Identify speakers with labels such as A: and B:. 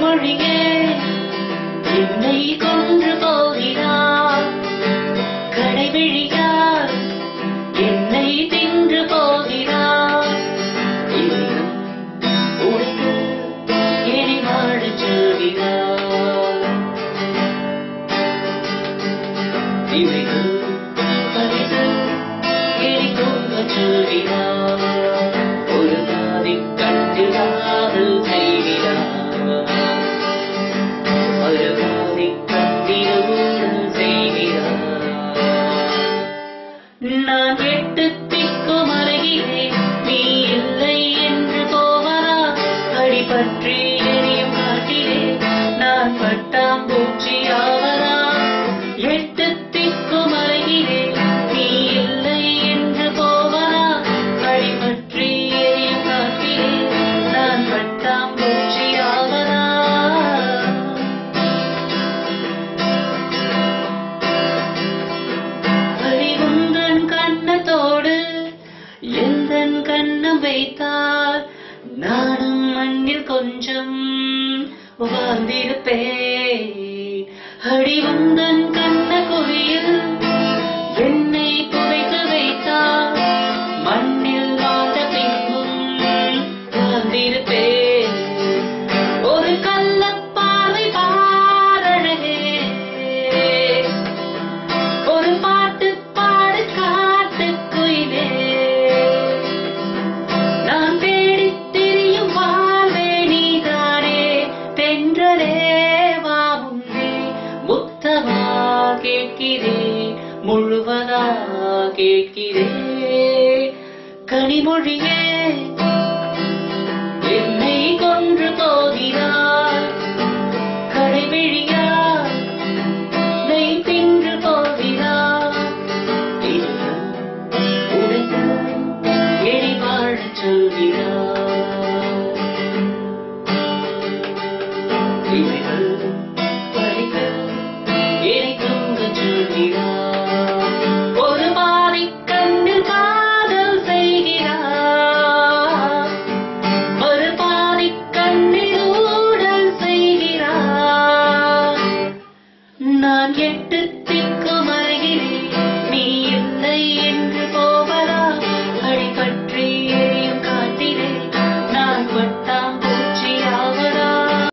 A: கனிமொழியே என்னை கொன்று போகிறார். கடைவிழியார் என்னை தின்று போகிறார். இதயம் உடைத்து இனி வாழச் சொல்கிறார். இவைகள் பறித்து இனி தூங்கச் சொல்கிறார். ஒரு நாதி கட்டில் காதல் செய்கிறார். ஒரு நாதி கட்டில் செய்கிறார். நான் எட்டு திக்கும் அருகிலே நீ இல்லை என்று போவரா? அடிபற்றி எரியும் காட்டிலே நான் பட்டாம்பூச்சி ஆவரா? எட்டு திக்கும் அருகிலே நீ இல்லை என்று போவரா? அடிபற்றி எரியும் காட்டிலே நான் பட்டாம்பூச்சி ஆவரா? அறிவுந்தன் கண்ணத்தோடு எந்தன் கண்ணம் வைத்தால் நானும் மண்ணில் கொஞ்சம் வாழ்ந்திருப்பேன். அடிவுந்தன் கண்ண குழியில் என்னை புதைத்து வைத்தால் மண்ணில் வாழ்ந்த பின்பும் வாழ்ந்திருப்பேன். ஒரு கள்ளப்பாவை பாரழகே, ஒரு பாட்டு பாடு காட்டுக்குயிலே, நான் தேடித் திரியும் வாழ்வே நீதானே. தென்றலே வா முன்னே, முத்தமா கேட்கிறேன், முழுவதா கேட்கிறேன். கனிமொழியே என்னை கொன்று போகிறார். கடைவிழியார் என்னை தின்று போகிறார். இதயம் உடைத்து இனி வாழச் சொல்கிறார். இவைகள் பறித்து இனி தூங்கச் சொல்கிறார். ஒரு பாதி கண்ணில் காதல் செய்கிறார். ஒரு பாதி கண்ணில் ஊடல் செய்கிறார். நான்